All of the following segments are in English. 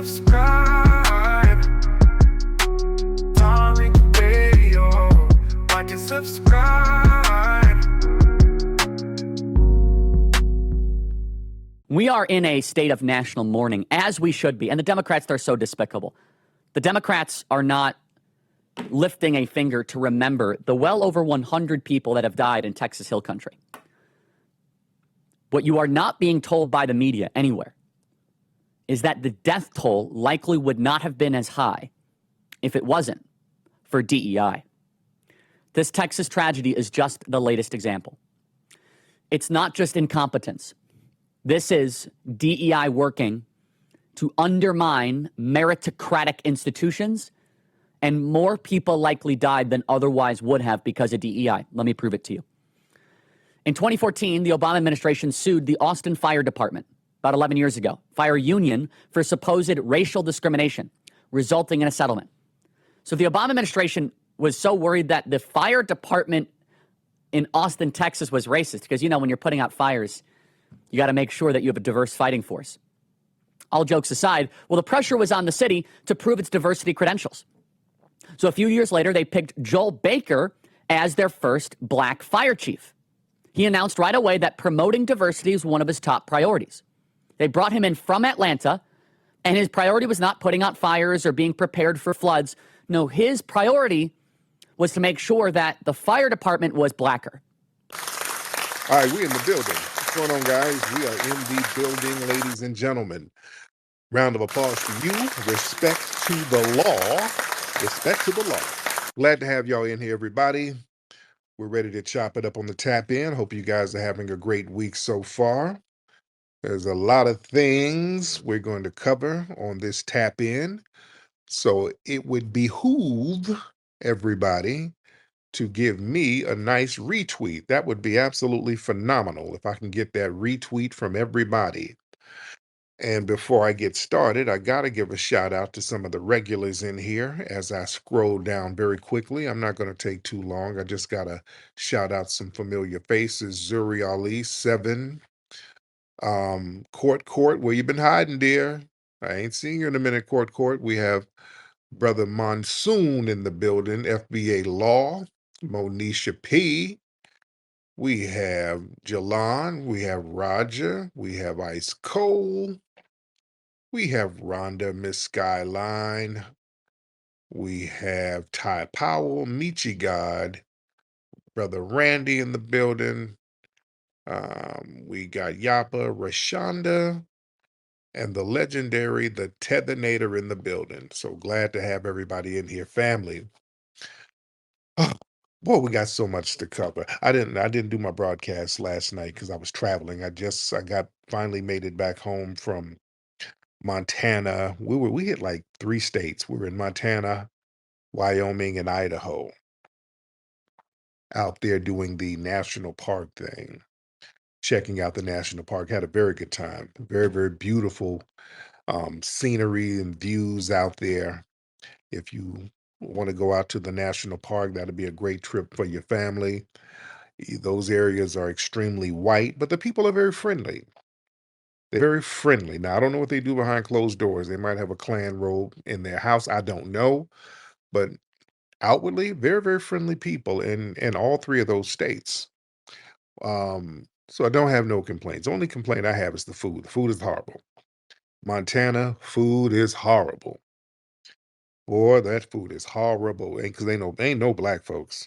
subscribe. Darling Radio. Like and subscribe. We are in a state of national mourning, as we should be. And the Democrats are so despicable. The Democrats are not lifting a finger to remember the well over 100 people that have died in Texas Hill Country. What you are not being told by the media anywhere is that the death toll likely would not have been as high if it wasn't for DEI. This Texas tragedy is just the latest example. It's not just incompetence. This is DEI working to undermine meritocratic institutions, and more people likely died than otherwise would have because of DEI. Let me prove it to you. In 2014, the Obama administration sued the Austin Fire Department, about 11 years ago, fire union, for supposed racial discrimination, resulting in a settlement. So the Obama administration was so worried that the fire department in Austin, Texas was racist, because, when you're putting out fires, you got to make sure that you have a diverse fighting force. All jokes aside, well, the pressure was on the city to prove its diversity credentials. So a few years later, they picked Joel Baker as their first black fire chief. He announced right away that promoting diversity is one of his top priorities. They brought him in from Atlanta, and his priority was not putting out fires or being prepared for floods. No, his priority was to make sure that the fire department was blacker. All right, we in the building. What's going on, guys? We are in the building, ladies and gentlemen. Round of applause to you. Respect to the law. Respect to the law. Glad to have y'all in here, everybody. We're ready to chop it up on the tap in. Hope you guys are having a great week so far. There's a lot of things we're going to cover on this tap in. So it would behoove everybody to give me a nice retweet. That would be absolutely phenomenal if I can get that retweet from everybody. And before I get started, I got to give a shout out to some of the regulars in here as I scroll down very quickly. I'm not going to take too long. I just got to shout out some familiar faces. Zuri Ali, 7. Court, where you been hiding, dear? I ain't seen you in a minute, Court. We have Brother Monsoon in the building, FBA Law, Monisha P. We have Jalan, we have Roger, we have Ice Cole, we have Rhonda, Miss Skyline, we have Ty Powell, Michi God, Brother Randy in the building. We got Yapa, Rashonda, and the legendary, the Tethanator in the building. So glad to have everybody in here, family. Oh, boy, we got so much to cover. I didn't do my broadcast last night because I was traveling. I finally made it back home from Montana. We hit like 3 states. We were in Montana, Wyoming, and Idaho. Out there doing the national park thing, checking out the national park. Had a very good time. Very, very beautiful scenery and views out there. If you want to go out to the national park, that'll be a great trip for your family. Those areas are extremely white, but the people are very friendly. They're very friendly. Now, I don't know what they do behind closed doors. They might have a Klan robe in their house. I don't know. But outwardly, very, very friendly people in all 3 of those states. So I don't have no complaints. The only complaint I have is the food. The food is horrible. Montana, food is horrible. Boy, that food is horrible. Because ain't no black folks.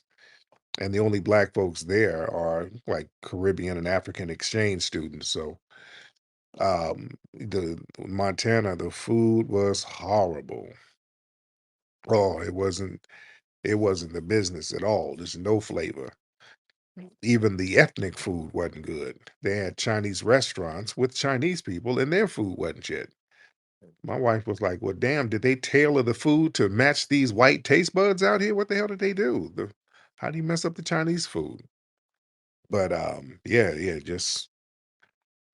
And the only black folks there are like Caribbean and African exchange students. So the Montana, the food was horrible. Oh, it wasn't the business at all. There's no flavor. Even the ethnic food wasn't good. They had Chinese restaurants with Chinese people and their food wasn't shit. My wife was like, well, damn, did they tailor the food to match these white taste buds out here? What the hell did they do? How do you mess up the Chinese food? But yeah, just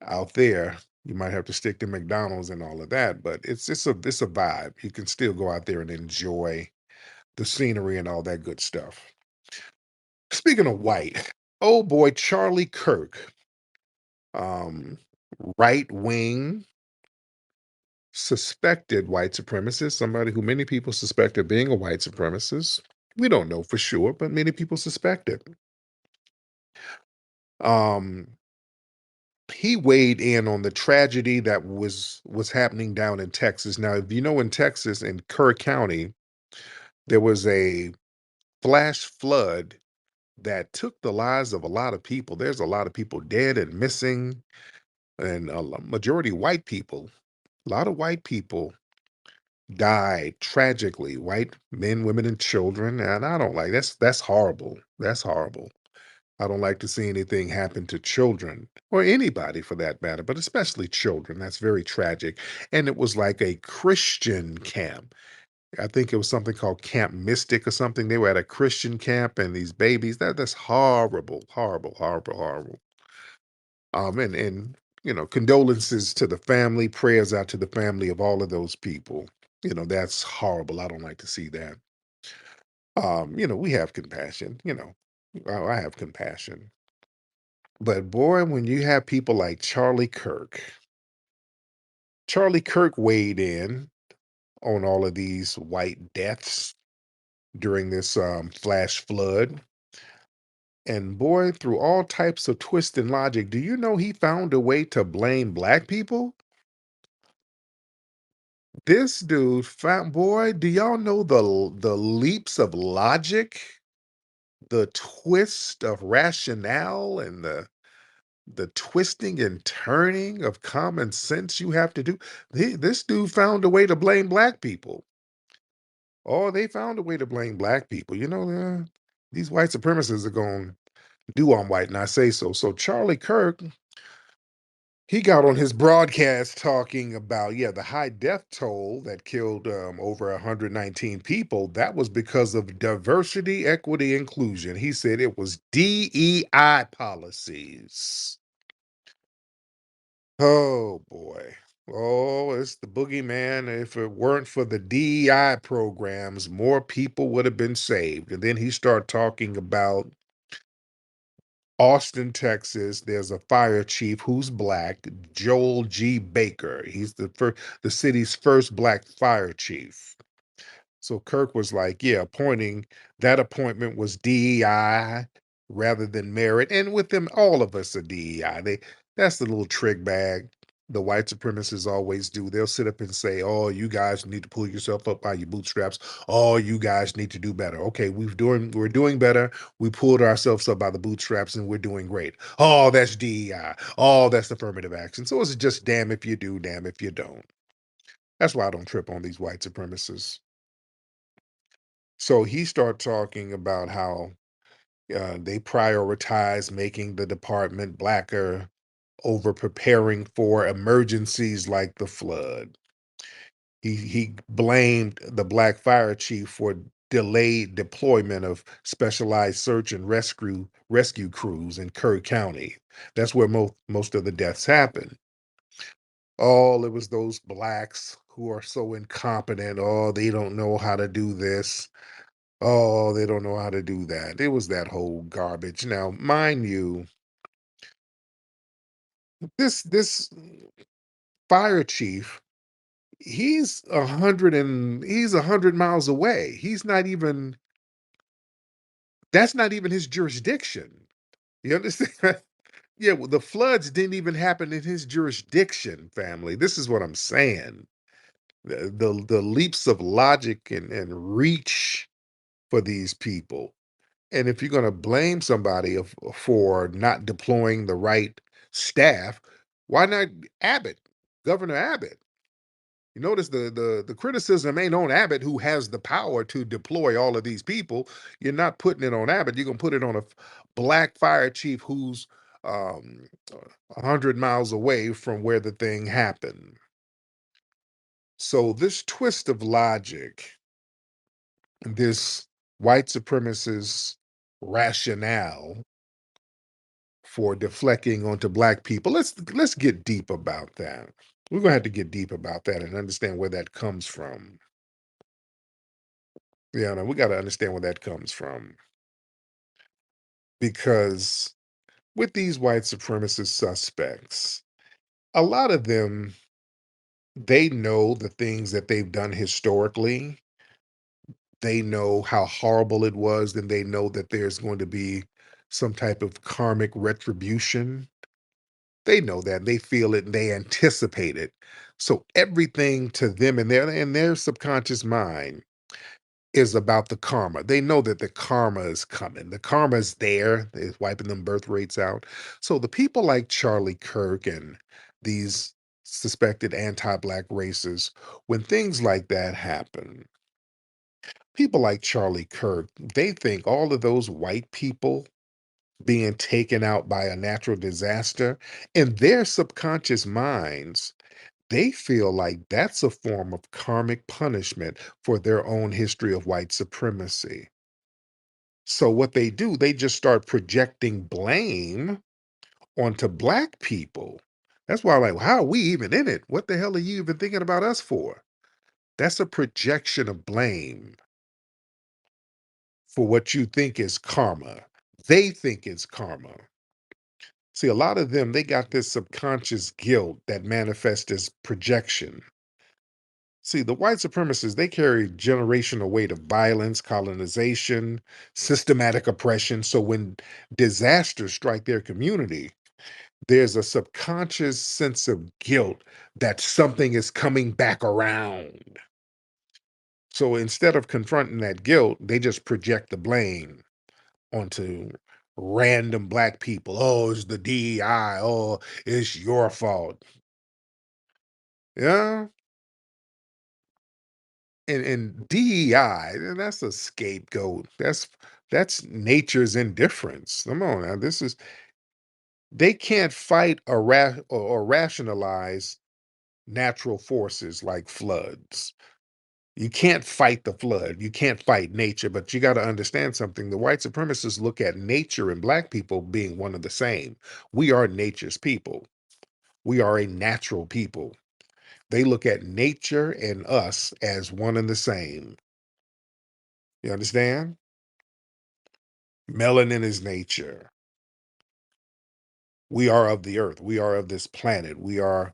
out there, you might have to stick to McDonald's and all of that, but it's a vibe. You can still go out there and enjoy the scenery and all that good stuff. Speaking of white, oh boy, Charlie Kirk, right wing, suspected white supremacist, somebody who many people suspect of being a white supremacist. We don't know for sure, but many people suspect it. Um, he weighed in on the tragedy that was happening down in Texas. Now, if you know, in Texas, in Kirk County, there was a flash flood that took the lives of a lot of people. There's a lot of people dead and missing, and majority white people. A lot of white people died tragically, white men, women, and children. And I don't like that's horrible. That's horrible. I don't like to see anything happen to children or anybody for that matter, but especially children. That's very tragic. And it was like a Christian camp. I think it was something called Camp Mystic or something. They were at a Christian camp, and these babies, that's horrible, horrible, horrible, horrible. And condolences to the family, prayers out to the family of all of those people. That's horrible. I don't like to see that. We have compassion, I have compassion. But boy, when you have people like Charlie Kirk weighed in on all of these white deaths during this flash flood. And boy, through all types of twist and logic, do you know he found a way to blame black people? This dude found, boy, do y'all know the leaps of logic, the twist of rationale, and the twisting and turning of common sense you have to do? This dude found a way to blame black people. Oh, they found a way to blame black people. These white supremacists are going to do on white, and I say so. So Charlie Kirk, he got on his broadcast talking about, yeah, the high death toll that killed over 119 people. That was because of diversity, equity, inclusion. He said it was DEI policies. Oh boy. Oh, it's the boogeyman. If it weren't for the DEI programs, more people would have been saved. And then he started talking about Austin, Texas. There's a fire chief who's black, Joel G. Baker. He's the city's first black fire chief. So Kirk was like, yeah, that appointment was DEI rather than merit. And with them, all of us are DEI. That's the little trick bag the white supremacists always do. They'll sit up and say, oh, you guys need to pull yourself up by your bootstraps. Oh, you guys need to do better. Okay, we're doing better. We pulled ourselves up by the bootstraps and we're doing great. Oh, that's DEI. Oh, that's affirmative action. So it's just damn if you do, damn if you don't. That's why I don't trip on these white supremacists. So he started talking about how they prioritize making the department blacker over preparing for emergencies like the flood. He blamed the black fire chief for delayed deployment of specialized search and rescue crews in Kirk County. That's where most of the deaths happen. Oh, it was those blacks who are so incompetent. Oh, they don't know how to do this. Oh, they don't know how to do that. It was that whole garbage. Now, mind you, this fire chief, he's 100 miles away. That's not even his jurisdiction. You understand? Yeah, well, the floods didn't even happen in his jurisdiction, family. This is what I'm saying. The leaps of logic and reach for these people. And if you're going to blame somebody for not deploying the right staff, why not Abbott, Governor Abbott? You notice the criticism ain't on Abbott, who has the power to deploy all of these people. You're not putting it on Abbott. You're gonna put it on a black fire chief who's 100 miles away from where the thing happened. So this twist of logic, this white supremacist rationale for deflecting onto black people. Let's get deep about that. We're gonna have to get deep about that and understand where that comes from. Yeah, no, we got to understand where that comes from, because with these white supremacist suspects, a lot of them They know the things that they've done historically. They know how horrible it was, and they know that there's going to be some type of karmic retribution. They know that, they feel it, and they anticipate it. So everything to them in their subconscious mind is about the karma. They know that the karma is coming. The karma is there. It's wiping them birth rates out. So the people like Charlie Kirk and these suspected anti-black racists, when things like that happen, people like Charlie Kirk, they think all of those white people being taken out by a natural disaster, in their subconscious minds, they feel like that's a form of karmic punishment for their own history of white supremacy. So what they do, they just start projecting blame onto black people. That's why I'm like, how are we even in it? What the hell are you even thinking about us for? That's a projection of blame for what you think is karma. They think it's karma. See, a lot of them, they got this subconscious guilt that manifests as projection. See, the white supremacists, they carry generational weight of violence, colonization, systematic oppression. So when disasters strike their community, there's a subconscious sense of guilt that something is coming back around. So instead of confronting that guilt, they just project the blame onto random black people. Oh, it's the DEI. Oh, it's your fault. Yeah. And DEI, that's a scapegoat. That's nature's indifference. Come on now. This is they can't fight or rationalize natural forces like floods. You can't fight the flood. You can't fight nature, but you got to understand something. The white supremacists look at nature and black people being one of the same. We are nature's people. We are a natural people. They look at nature and us as one and the same. You understand? Melanin is nature. We are of the earth. We are of this planet. We are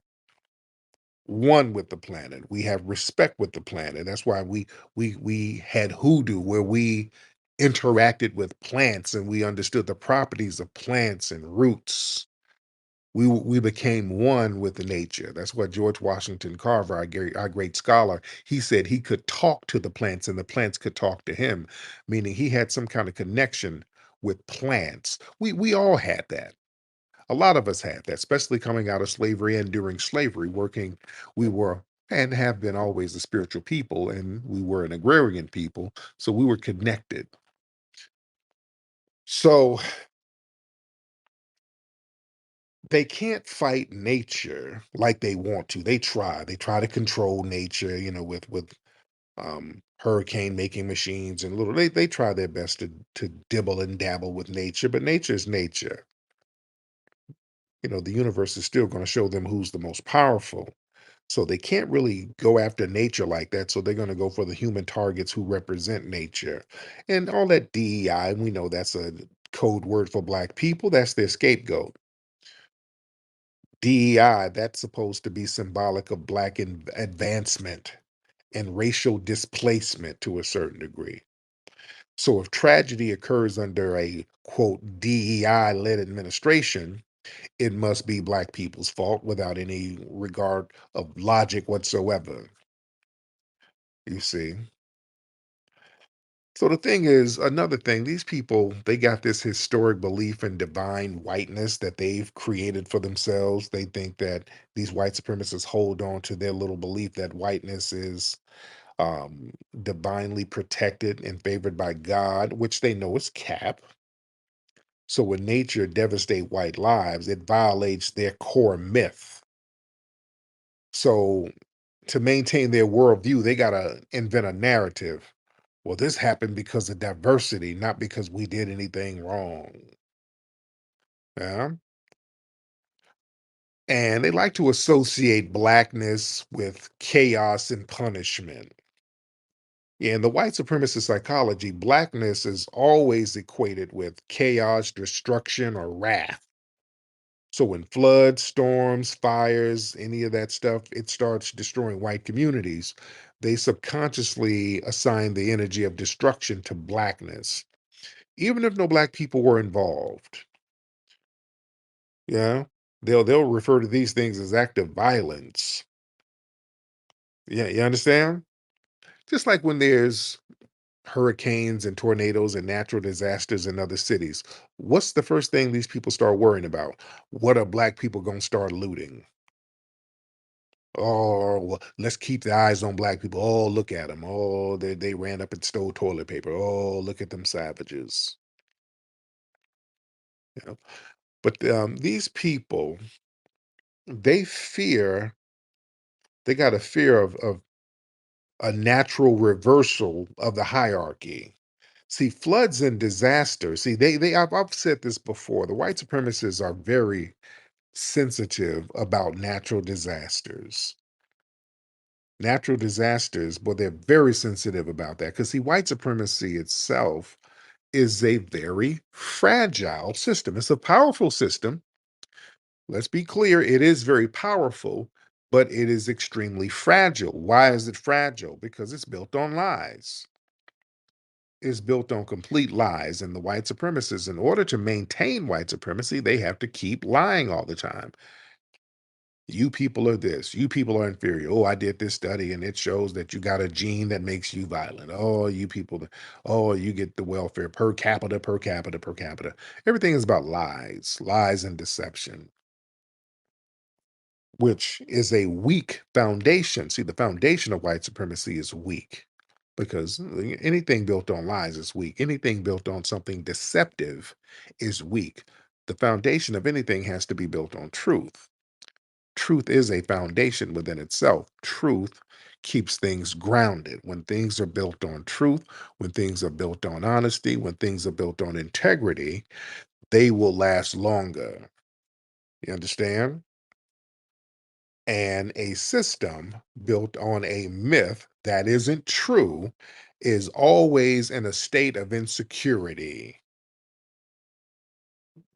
one with the planet. We have respect with the planet. That's why we had hoodoo where we interacted with plants and we understood the properties of plants and roots. We became one with the nature. That's what George Washington Carver, our great scholar, he said he could talk to the plants and the plants could talk to him, meaning he had some kind of connection with plants. We all had that. A lot of us had that, especially coming out of slavery and during slavery, working, we were and have been always a spiritual people, and we were an agrarian people, so we were connected. So they can't fight nature like they want to. They try. They try to control nature, with hurricane making machines and little. They try their best to dibble and dabble with nature, but nature is nature. The universe is still going to show them who's the most powerful. So they can't really go after nature like that. So they're going to go for the human targets who represent nature. And all that DEI, we know that's a code word for black people. That's their scapegoat. DEI, that's supposed to be symbolic of black advancement and racial displacement to a certain degree. So if tragedy occurs under a quote DEI led administration, it must be black people's fault without any regard of logic whatsoever. You see? So the thing is, another thing, these people, they got this historic belief in divine whiteness that they've created for themselves. They think that these white supremacists hold on to their little belief that whiteness is divinely protected and favored by God, which they know is cap. So when nature devastates white lives, it violates their core myth. So to maintain their worldview, they got to invent a narrative. Well, this happened because of diversity, not because we did anything wrong. Yeah. And they like to associate blackness with chaos and punishment. In the white supremacist psychology, blackness is always equated with chaos, destruction, or wrath. So when floods, storms, fires, any of that stuff, it starts destroying white communities. They subconsciously assign the energy of destruction to blackness, even if no black people were involved. Yeah, they'll refer to these things as active violence. Yeah, you understand? Just like when there's hurricanes and tornadoes and natural disasters in other cities, what's the first thing these people start worrying about? What are black people gonna start looting? Oh, well, let's keep the eyes on black people. Oh, look at them. Oh, they ran up and stole toilet paper. Oh, look at them savages. You know? But these people, they fear, they got a fear of a natural reversal of the hierarchy. See, floods and disasters. See, I've said this before. The white supremacists are very sensitive about natural disasters. Natural disasters, but they're very sensitive about that because see, white supremacy itself is a very fragile system. It's a powerful system. Let's be clear, it is very powerful, but it is extremely fragile. Why is it fragile? Because it's built on lies. Is built on complete lies. And the white supremacists, in order to maintain white supremacy, they have to keep lying all the time. You people are this, you people are inferior. Oh, I did this study and it shows that you got a gene that makes you violent. Oh, you people, oh, you get the welfare per capita, per capita, per capita. Everything is about lies, lies and deception, which is a weak foundation. See, the foundation of white supremacy is weak because anything built on lies is weak. Anything built on something deceptive is weak. The foundation of anything has to be built on truth. Truth is a foundation within itself. Truth keeps things grounded. When things are built on truth, when things are built on honesty, when things are built on integrity, they will last longer. You understand? And a system built on a myth that isn't true is always in a state of insecurity.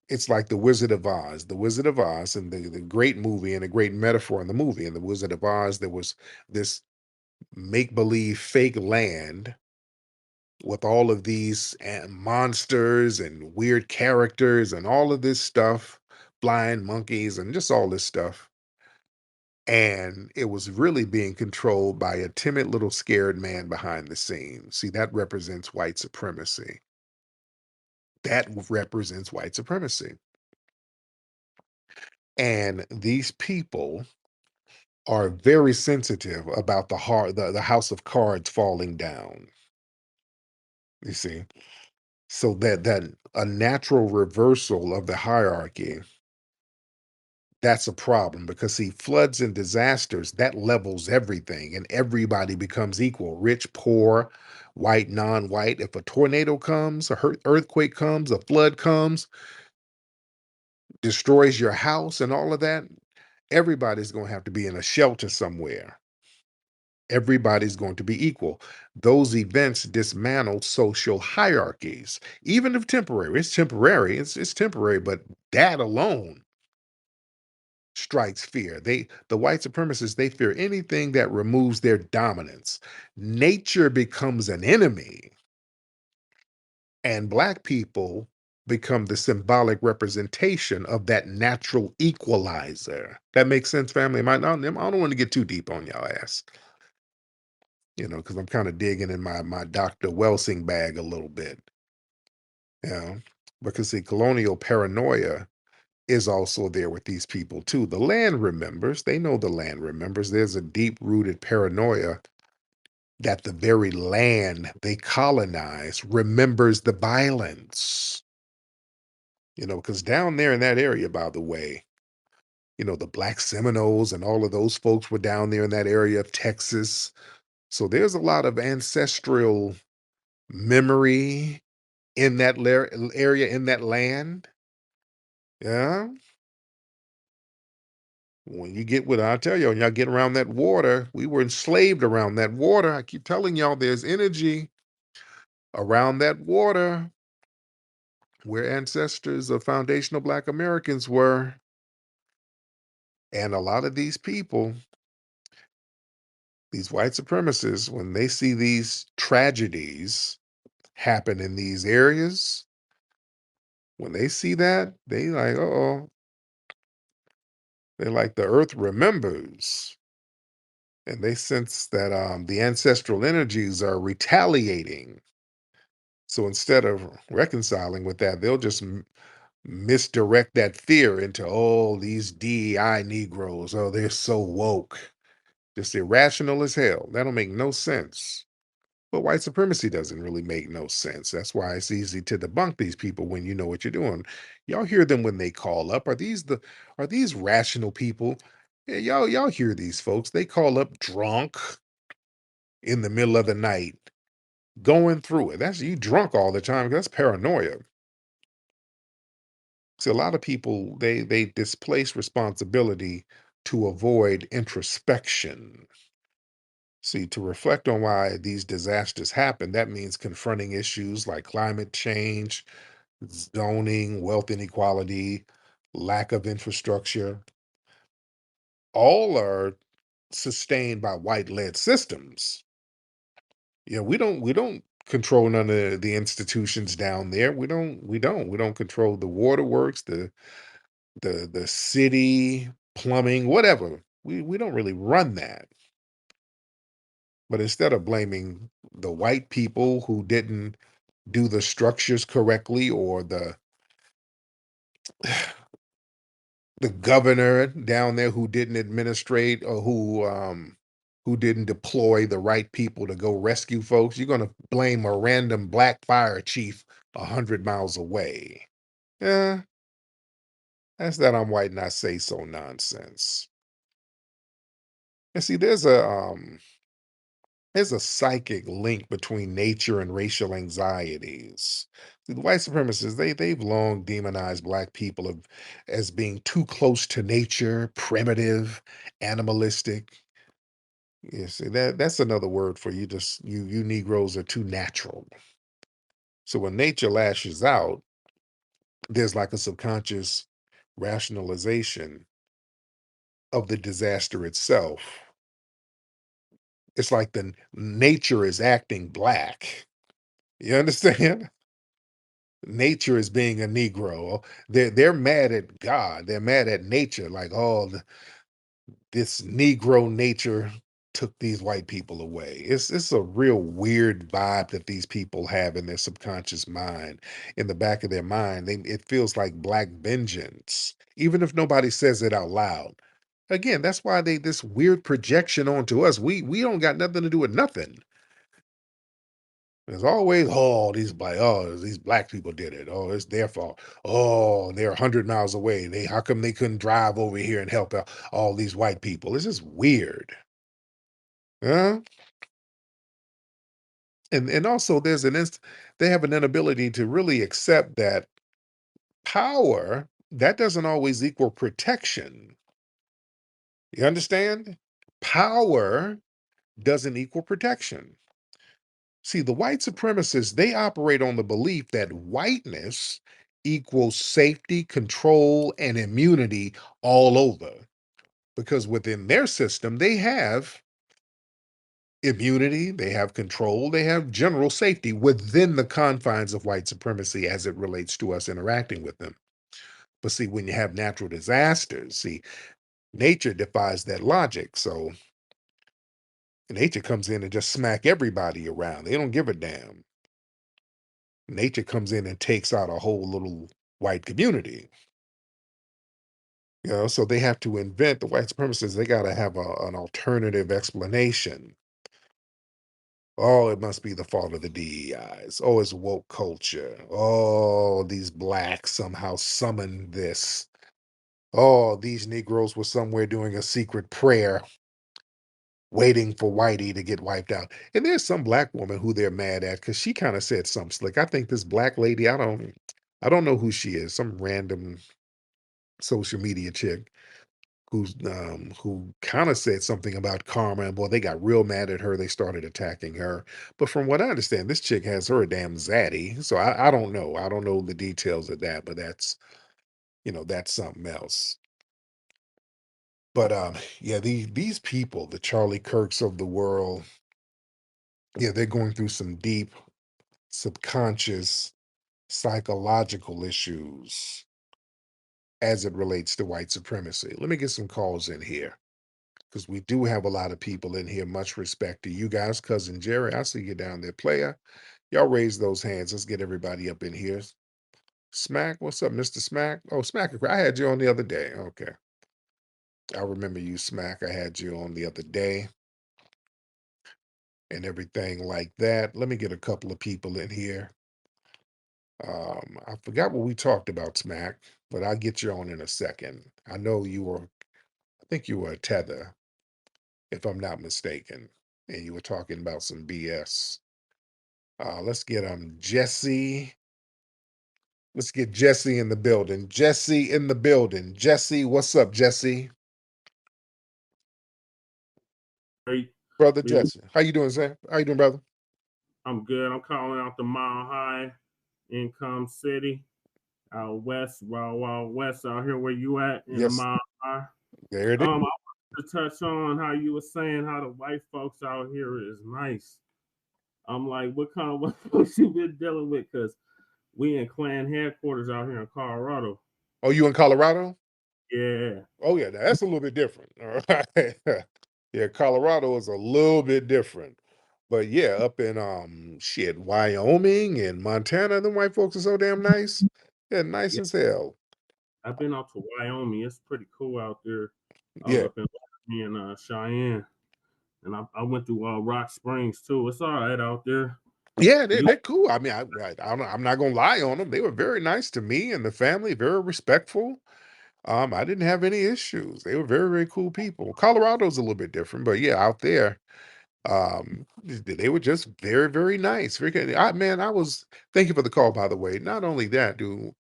It's like the Wizard of Oz. The Wizard of Oz, and the great movie and a great metaphor in the movie. In the Wizard of Oz, there was this make believe fake land with all of these monsters and weird characters and all of this stuff, blind monkeys, and just all this stuff. And it was really being controlled by a timid little scared man behind the scenes. See, that represents white supremacy. That represents white supremacy. And these people are very sensitive about the house of cards falling down. You see, so that a natural reversal of the hierarchy, that's a problem because see, floods and disasters, that levels everything and everybody becomes equal, rich, poor, white, non-white. If a tornado comes, earthquake comes, a flood comes, destroys your house and all of that, everybody's going to have to be in a shelter somewhere. Everybody's going to be equal. Those events dismantle social hierarchies, even if temporary. It's temporary. It's temporary, but that alone strikes fear. The white supremacists, they fear anything that removes their dominance. Nature becomes an enemy, and black people become the symbolic representation of that natural equalizer. That makes sense, family? I don't want to get too deep on y'all ass, because I'm kind of digging in my Dr. Welsing bag a little bit. Because the colonial paranoia is also there with these people too. The land remembers, they know the land remembers. There's a deep-rooted paranoia that the very land they colonize remembers the violence. Because down there in that area, by the way, the Black Seminoles and all of those folks were down there in that area of Texas. So there's a lot of ancestral memory in that area, in that land. Yeah. When you get with, I tell you, when y'all get around that water, we were enslaved around that water. I keep telling y'all there's energy around that water where ancestors of foundational Black Americans were. And a lot of these people, these white supremacists, when they see these tragedies happen in these areas, when they see that, they like, oh, they're like the earth remembers. And they sense that the ancestral energies are retaliating. So instead of reconciling with that, they'll just misdirect that fear into, oh, these DEI Negroes, oh, they're so woke. Just irrational as hell. That'll make no sense. But white supremacy doesn't really make no sense. That's why it's easy to debunk these people when you know what you're doing. Y'all hear them when they call up. Are these rational people? Yeah, y'all hear these folks. They call up drunk in the middle of the night, going through it. That's you drunk all the time. That's paranoia. See, a lot of people they displace responsibility to avoid introspection. See, to reflect on why these disasters happen, that means confronting issues like climate change, zoning, wealth inequality, lack of infrastructure. All are sustained by white-led systems. Yeah, we don't control none of the institutions down there. We don't control the waterworks, the city, plumbing, whatever. We don't really run that. But instead of blaming the white people who didn't do the structures correctly, or the governor down there who didn't administrate, or who didn't deploy the right people to go rescue folks, you're going to blame a random black fire chief 100 miles away. Yeah, that's that I'm white and I say so nonsense. And see, there's a psychic link between nature and racial anxieties. The white supremacists, they've long demonized black people as being too close to nature, primitive, animalistic. You see, that's another word for you. Just you Negroes are too natural. So when nature lashes out, there's like a subconscious rationalization of the disaster itself. It's like the nature is acting black. You understand? Nature is being a Negro. They're mad at God. They're mad at nature. Like, oh, this Negro nature took these white people away. It's a real weird vibe that these people have in their subconscious mind. In the back of their mind, it feels like black vengeance, even if nobody says it out loud. Again, that's why they this weird projection onto us. We don't got nothing to do with nothing. There's always, these black people did it. Oh, it's their fault. Oh, they're 100 miles away. How come they couldn't drive over here and help out all these white people? It's just weird. Huh? And also they have an inability to really accept that power, that doesn't always equal protection. You understand? Power doesn't equal protection. See, the white supremacists, they operate on the belief that whiteness equals safety, control, and immunity all over. Because within their system, they have immunity, they have control, they have general safety within the confines of white supremacy as it relates to us interacting with them. But see, when you have natural disasters, see, nature defies that logic. So nature comes in and just smack everybody around. They don't give a damn. Nature comes in and takes out a whole little white community. So they have to invent the white supremacists. They got to have an alternative explanation. Oh, it must be the fault of the DEIs. Oh, it's woke culture. Oh, these blacks somehow summoned this. Oh, these Negroes were somewhere doing a secret prayer, waiting for Whitey to get wiped out. And there's some black woman who they're mad at because she kind of said something slick. I think this black lady, I don't know who she is, some random social media chick who kind of said something about karma, and boy, they got real mad at her. They started attacking her. But from what I understand, this chick has her a damn zaddy. So I don't know. I don't know the details of that, but that's something else. But yeah, these people, the Charlie Kirks of the world, yeah, they're going through some deep subconscious psychological issues as it relates to white supremacy. Let me get some calls in here because we do have a lot of people in here. Much respect to you guys. Cousin Jerry, I see you down there, player. Y'all raise those hands. Let's get everybody up in here. Smack, what's up, Mr. Smack? Oh, Smack, I had you on the other day. Okay. I remember you, Smack. I had you on the other day and everything like that. Let me get a couple of people in here. I forgot what we talked about, Smack, but I'll get you on in a second. I know you were, I think you were a tether, if I'm not mistaken, and you were talking about some BS. Let's get Jesse. Let's get Jesse in the building. Jesse in the building. Jesse, what's up, Jesse? Hey, Brother yeah, Jesse. How you doing, Sam? How you doing, brother? I'm good. I'm calling out the Mile High Income City out west, wild west out here where you at in the Yes, Mile High. there it is. I wanted to touch on how you were saying how the white folks out here is nice. I'm like, what kind of white folks you been dealing with? Because we in clan headquarters out here in Colorado. Oh, you in Colorado? Yeah, Oh, yeah, that's a little bit different. All right. Yeah, Colorado is a little bit different. But yeah, up in shit, Wyoming and Montana, the white folks are so damn nice. Yeah, nice yeah. as hell. I've been out to Wyoming. It's pretty cool out there. I was Yeah. up in Cheyenne, and I went through Rock Springs too. It's all right out there. Yeah, You they're cool. I mean, I'm not gonna lie on them. They were very nice to me and the family, very respectful. I didn't have any issues. They were very, very cool people. Colorado's a little bit different, but yeah, out there, they were just very, very nice. Very good. Man, I was thank you for the call, by the way. Not only that, dude,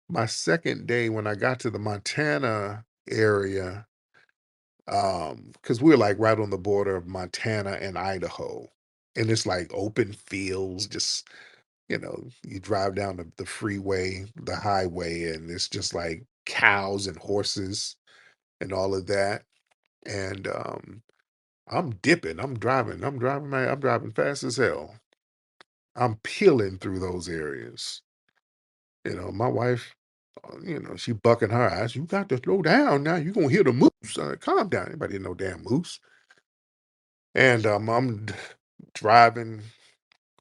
my second day when I got to the Montana area, because we're like right on the border of Montana and Idaho, and it's like open fields, just you drive down the freeway, the highway, and it's just like cows and horses and all of that. And I'm dipping, I'm driving fast as hell. I'm peeling through those areas. My wife, she bucking her eyes. You got to slow down now. You're gonna hear the moose. Calm down. Anybody no damn moose. And I'm driving,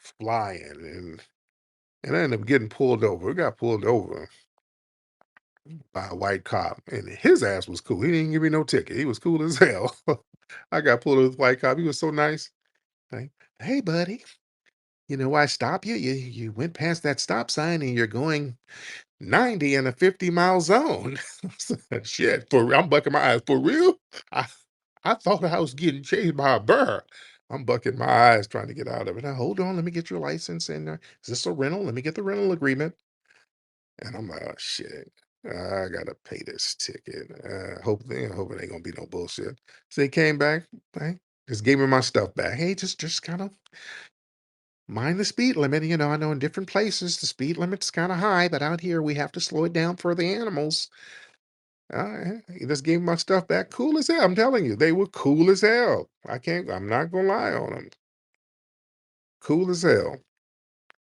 flying, and I ended up getting pulled over. I got pulled over by a white cop, and his ass was cool. He didn't give me no ticket. He was cool as hell. I got pulled over with a white cop. He was so nice. Like, hey, buddy, you know why I stopped you? You went past that stop sign and you're going 90 in a 50-mile zone. Shit, I'm bucking my eyes. For real? I, I thought I was getting chased by a bear. I'm bucking my eyes trying to get out of it. Now, hold on, let me get your license. And is this a rental? Let me get the rental agreement. And I'm like, oh shit, I gotta pay this ticket. Hope it ain't gonna be no bullshit. So he came back, right? Just gave me my stuff back. Hey, just kind of mind the speed limit. I know in different places the speed limit's kind of high, but out here we have to slow it down for the animals. He just gave me my stuff back. Cool as hell. I'm telling you, they were cool as hell. I'm not gonna lie on them. Cool as hell.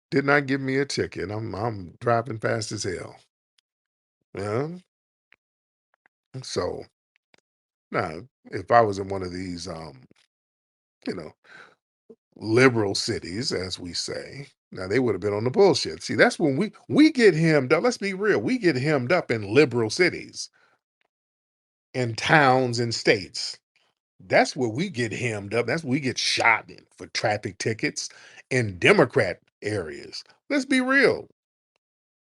Did not give me a ticket. I'm driving fast as hell. Yeah. So now, if I was in one of these, you know, liberal cities, as we say, now they would have been on the bullshit. See, that's when we get hemmed up. Let's be real. We get hemmed up in liberal cities, in towns and states. That's where we get hemmed up. That's where we get shot in for traffic tickets in Democrat areas. Let's be real.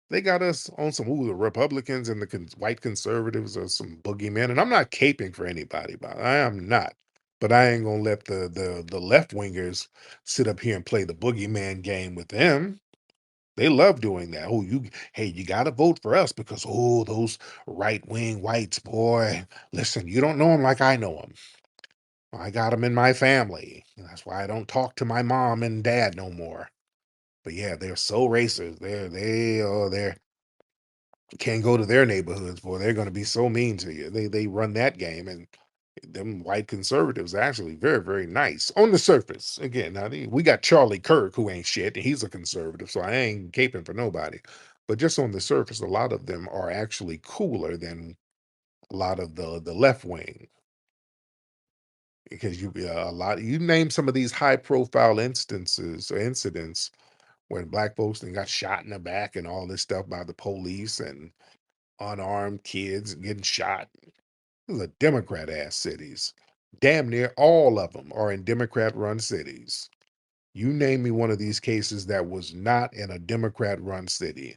They got us on some, the Republicans and the white conservatives are some boogeymen. And I'm not caping for anybody, but I am not. But I ain't gonna let the left wingers sit up here and play the boogeyman game with them. They love doing that. Oh, hey, you gotta vote for us because those right wing whites, boy. Listen, you don't know them like I know them. I got them in my family. That's why I don't talk to my mom and dad no more. But yeah, they're so racist. They're can't go to their neighborhoods, boy. They're gonna be so mean to you. They run that game, and Them white conservatives are actually very, very nice on the surface. Again, now we got Charlie Kirk, who ain't shit, and he's a conservative, so I ain't caping for nobody. But just on the surface, a lot of them are actually cooler than a lot of the left wing, because you name some of these high profile instances or incidents when black folks then got shot in the back and all this stuff by the police, and unarmed kids getting shot. These are Democrat ass cities. Damn near all of them are in Democrat run cities. You name me one of these cases that was not in a Democrat run city.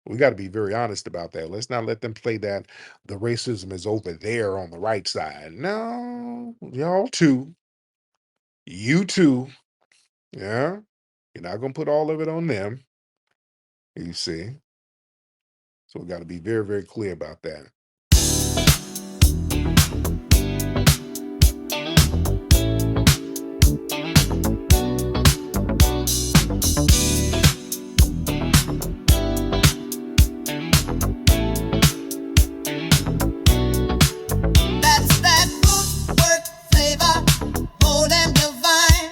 We got to be very honest about that. Let's not let them play that the racism is over there on the right side. No, y'all too. You too. Yeah. You're not going to put all of it on them. You see. So we got to be very, very clear about that. That's that root work flavor, bold and divine.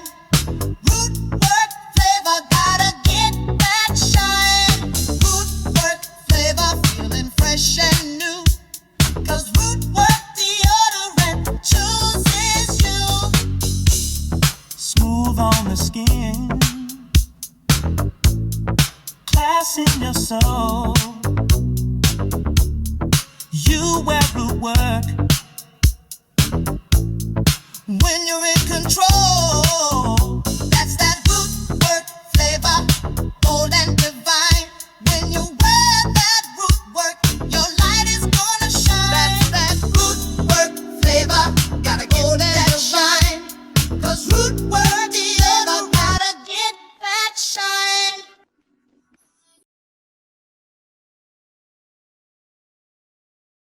Root work flavor, gotta get that shine. Root work flavor, feeling fresh and new. 'Cause root work deodorant chooses you. Smooth on the skin, class in your soul. You wear root work when you're in control. That's that root work flavor, bold and divine. When you wear that root work, your light is gonna shine. That's that root work flavor, gotta get that shine. 'Cause root work